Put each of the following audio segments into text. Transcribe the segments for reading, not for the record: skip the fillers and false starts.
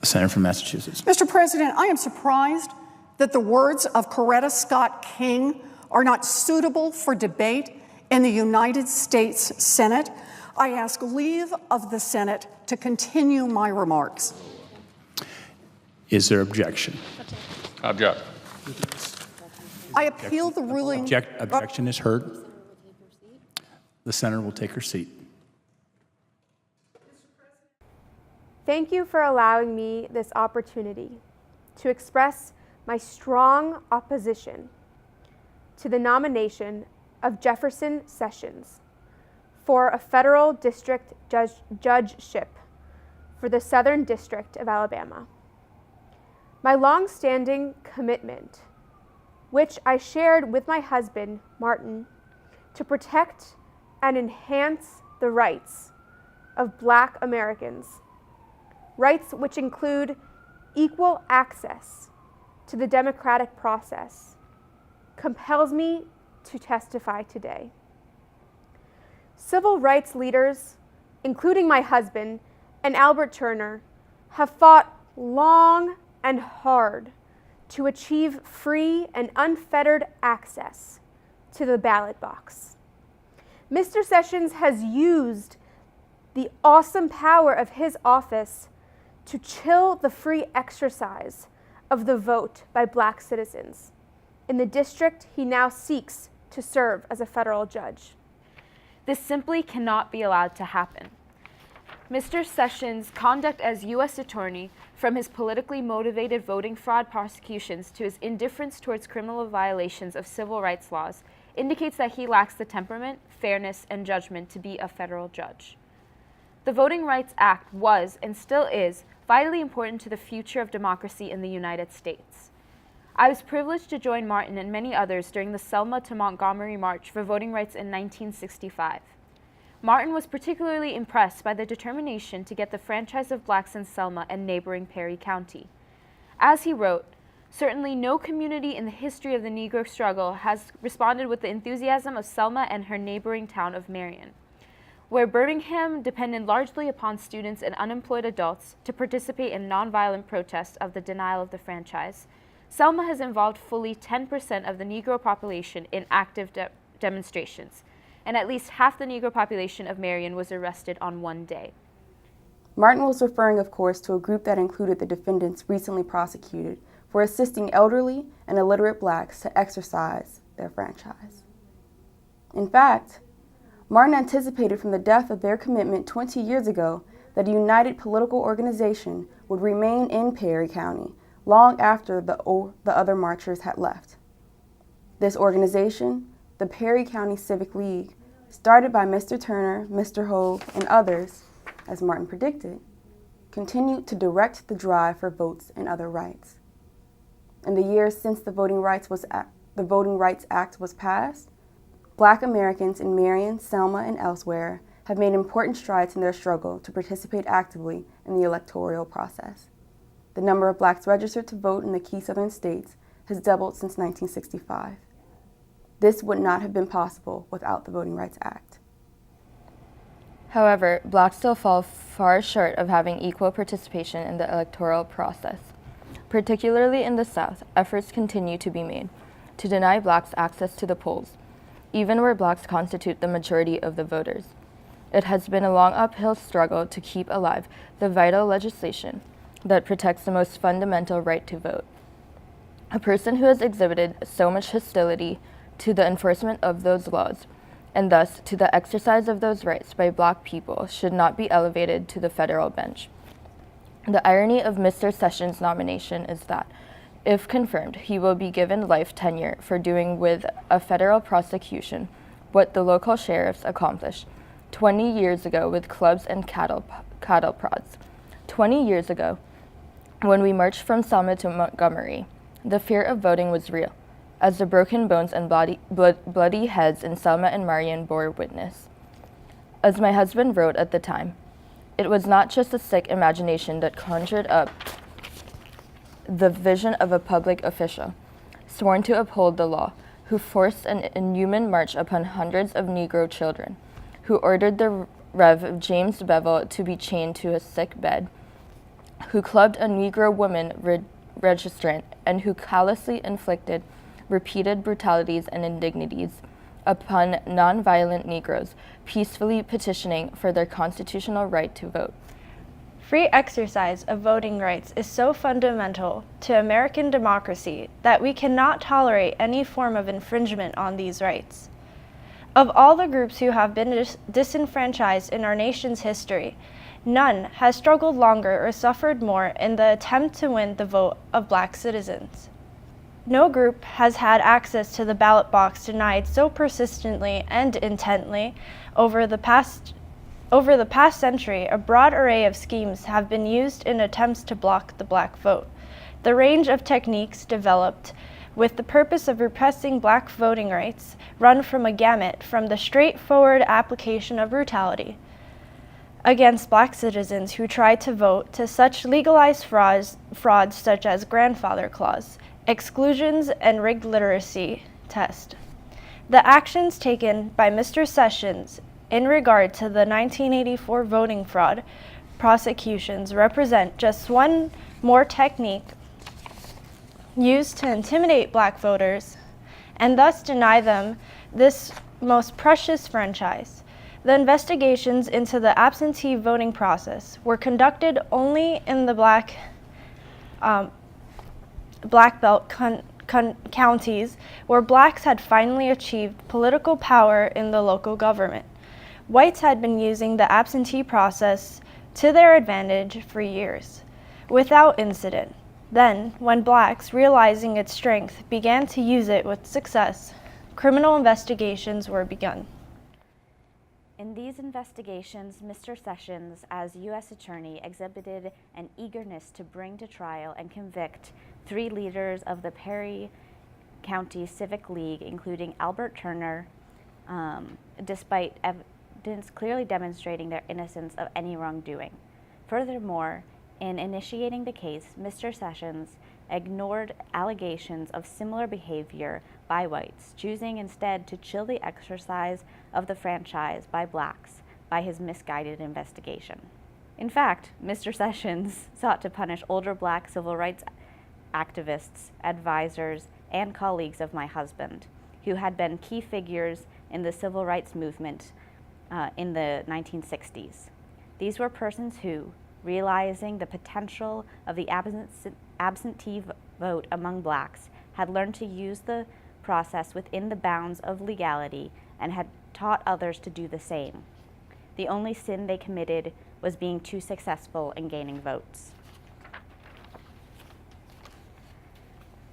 Senator from Massachusetts. Mr. President, I am surprised that the words of Coretta Scott King are not suitable for debate in the United States Senate. I ask leave of the Senate to continue my remarks. Is there objection? Object. I appeal the ruling. Objection is heard. The senator will take her seat. Thank you for allowing me this opportunity to express my strong opposition to the nomination of Jefferson Sessions for a federal district judgeship for the Southern District of Alabama. My long-standing commitment, which I shared with my husband, Martin, to protect and enhance the rights of Black Americans, rights which include equal access to the democratic process, compels me to testify today. Civil rights leaders, including my husband and Albert Turner, have fought long and hard to achieve free and unfettered access to the ballot box. Mr. Sessions has used the awesome power of his office to chill the free exercise of the vote by Black citizens in the district he now seeks to serve as a federal judge. This simply cannot be allowed to happen. Mr. Sessions' conduct as U.S. Attorney, from his politically motivated voting fraud prosecutions to his indifference towards criminal violations of civil rights laws, indicates that he lacks the temperament, fairness, and judgment to be a federal judge. The Voting Rights Act was, and still is, vitally important to the future of democracy in the United States. I was privileged to join Martin and many others during the Selma to Montgomery March for voting rights in 1965. Martin was particularly impressed by the determination to get the franchise of Blacks in Selma and neighboring Perry County. As he wrote, certainly no community in the history of the Negro struggle has responded with the enthusiasm of Selma and her neighboring town of Marion, where Birmingham depended largely upon students and unemployed adults to participate in nonviolent protests of the denial of the franchise. Selma has involved fully 10% of the Negro population in active demonstrations, and at least half the Negro population of Marion was arrested on one day. Martin was referring, of course, to a group that included the defendants recently prosecuted for assisting elderly and illiterate Blacks to exercise their franchise. In fact, Martin anticipated from the death of their commitment 20 years ago that a united political organization would remain in Perry County long after the other marchers had left. This organization, the Perry County Civic League, started by Mr. Turner, Mr. Hogue, and others, as Martin predicted, continued to direct the drive for votes and other rights. In the years since the Voting Rights Act was passed, Black Americans in Marion, Selma, and elsewhere have made important strides in their struggle to participate actively in the electoral process. The number of Blacks registered to vote in the key southern states has doubled since 1965. This would not have been possible without the Voting Rights Act. However, Blacks still fall far short of having equal participation in the electoral process. Particularly in the South, efforts continue to be made to deny Blacks access to the polls, even where Blacks constitute the majority of the voters. It has been a long uphill struggle to keep alive the vital legislation that protects the most fundamental right to vote. A person who has exhibited so much hostility to the enforcement of those laws, and thus to the exercise of those rights by Black people, should not be elevated to the federal bench. The irony of Mr. Sessions' nomination is that, if confirmed, he will be given life tenure for doing with a federal prosecution what the local sheriffs accomplished 20 years ago with clubs and cattle prods. 20 years ago, when we marched from Selma to Montgomery, the fear of voting was real, as the broken bones and bloody heads in Selma and Marion bore witness. As my husband wrote at the time, it was not just a sick imagination that conjured up the vision of a public official, sworn to uphold the law, who forced an inhuman march upon hundreds of Negro children, who ordered the Rev. James Bevel to be chained to a sick bed, who clubbed a Negro woman registrant and who callously inflicted repeated brutalities and indignities upon nonviolent Negroes peacefully petitioning for their constitutional right to vote. Free exercise of voting rights is so fundamental to American democracy that we cannot tolerate any form of infringement on these rights. Of all the groups who have been disenfranchised in our nation's history, none has struggled longer or suffered more in the attempt to win the vote of Black citizens. No group has had access to the ballot box denied so persistently and intently. Over the past century, a broad array of schemes have been used in attempts to block the Black vote. The range of techniques developed with the purpose of repressing Black voting rights run from a gamut from the straightforward application of brutality against Black citizens who tried to vote to such legalized frauds such as grandfather clause, exclusions, and rigged literacy test. The actions taken by Mr. Sessions in regard to the 1984 voting fraud prosecutions represent just one more technique used to intimidate Black voters and thus deny them this most precious franchise. The investigations into the absentee voting process were conducted only in the Black Belt counties where Blacks had finally achieved political power in the local government. Whites had been using the absentee process to their advantage for years, without incident. Then, when Blacks, realizing its strength, began to use it with success, criminal investigations were begun. In these investigations, Mr. Sessions, as U.S. Attorney, exhibited an eagerness to bring to trial and convict 3 leaders of the Perry County Civic League, including Albert Turner, despite evidence clearly demonstrating their innocence of any wrongdoing. Furthermore, in initiating the case, Mr. Sessions ignored allegations of similar behavior by whites, choosing instead to chill the exercise of the franchise by Blacks by his misguided investigation. In fact, Mr. Sessions sought to punish older Black civil rights activists, advisors, and colleagues of my husband, who had been key figures in the civil rights movement in the 1960s. These were persons who, realizing the potential of the absentee vote among Blacks, had learned to use the process within the bounds of legality and had taught others to do the same. The only sin they committed was being too successful in gaining votes.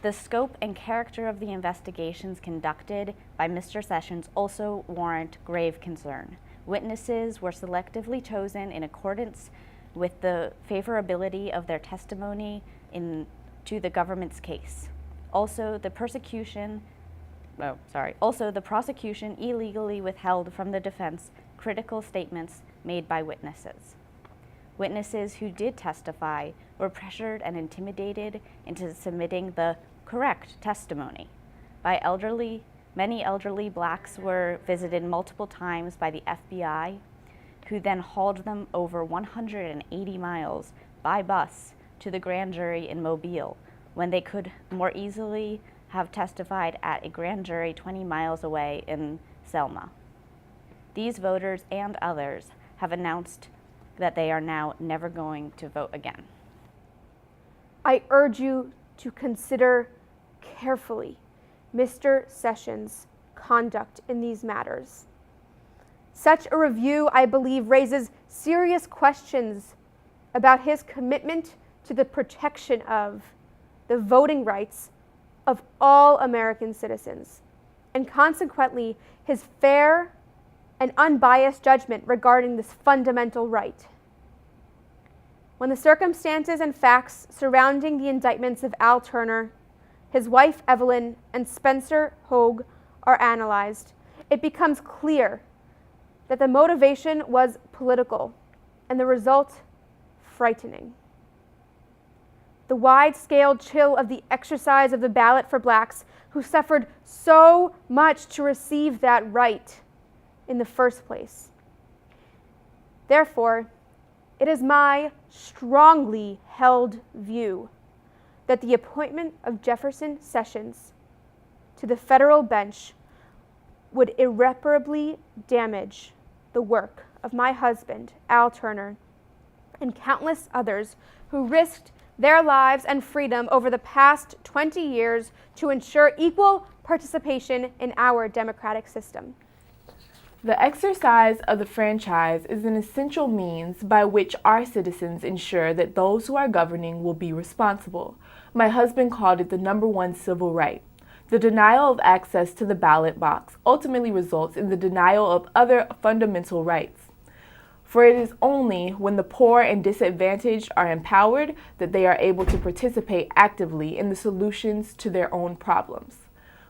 The scope and character of the investigations conducted by Mr. Sessions also warrant grave concern. Witnesses were selectively chosen in accordance with the favorability of their testimony to the government's case. Also, the prosecution illegally withheld from the defense critical statements made by witnesses. Witnesses who did testify were pressured and intimidated into submitting the correct testimony. Many elderly Blacks were visited multiple times by the FBI, who then hauled them over 180 miles by bus to the grand jury in Mobile, when they could more easily have testified at a grand jury 20 miles away in Selma. These voters and others have announced that they are now never going to vote again. I urge you to consider carefully Mr. Sessions' conduct in these matters. Such a review, I believe, raises serious questions about his commitment to the protection of the voting rights of all American citizens, and consequently, his fair and unbiased judgment regarding this fundamental right. When the circumstances and facts surrounding the indictments of Al Turner, his wife Evelyn, and Spencer Hogue are analyzed, it becomes clear that the motivation was political and the result frightening. The wide-scale chill of the exercise of the ballot for Blacks who suffered so much to receive that right in the first place. Therefore, It is my strongly held view that the appointment of Jefferson Sessions to the federal bench would irreparably damage the work of my husband, Al Turner, and countless others who risked their lives and freedom over the past 20 years to ensure equal participation in our democratic system. The exercise of the franchise is an essential means by which our citizens ensure that those who are governing will be responsible. My husband called it the #1 civil right. The denial of access to the ballot box ultimately results in the denial of other fundamental rights. For it is only when the poor and disadvantaged are empowered that they are able to participate actively in the solutions to their own problems.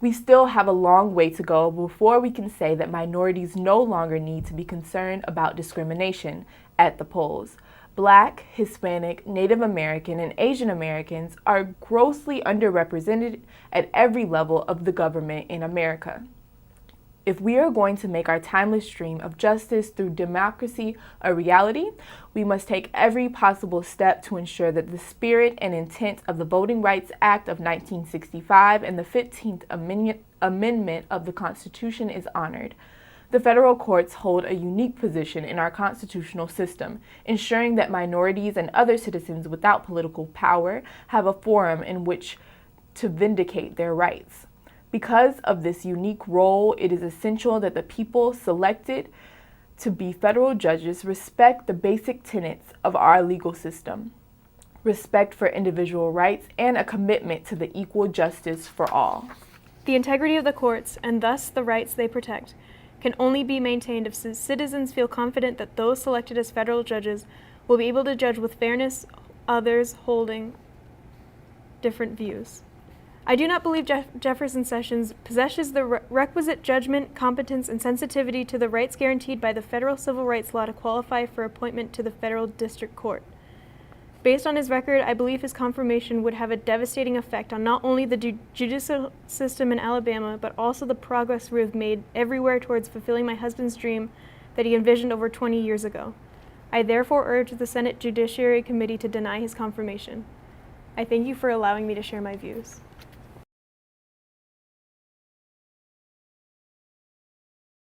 We still have a long way to go before we can say that minorities no longer need to be concerned about discrimination at the polls. Black, Hispanic, Native American, and Asian Americans are grossly underrepresented at every level of the government in America. If we are going to make our timeless dream of justice through democracy a reality, we must take every possible step to ensure that the spirit and intent of the Voting Rights Act of 1965 and the 15th Amendment of the Constitution is honored. The federal courts hold a unique position in our constitutional system, ensuring that minorities and other citizens without political power have a forum in which to vindicate their rights. Because of this unique role, it is essential that the people selected to be federal judges respect the basic tenets of our legal system: respect for individual rights and a commitment to the equal justice for all. The integrity of the courts, and thus the rights they protect, can only be maintained if citizens feel confident that those selected as federal judges will be able to judge with fairness others holding different views. I do not believe Jefferson Sessions possesses the requisite judgment, competence, and sensitivity to the rights guaranteed by the federal civil rights law to qualify for appointment to the federal district court. Based on his record, I believe his confirmation would have a devastating effect on not only the judicial system in Alabama, but also the progress we have made everywhere towards fulfilling my husband's dream that he envisioned over 20 years ago. I therefore urge the Senate Judiciary Committee to deny his confirmation. I thank you for allowing me to share my views.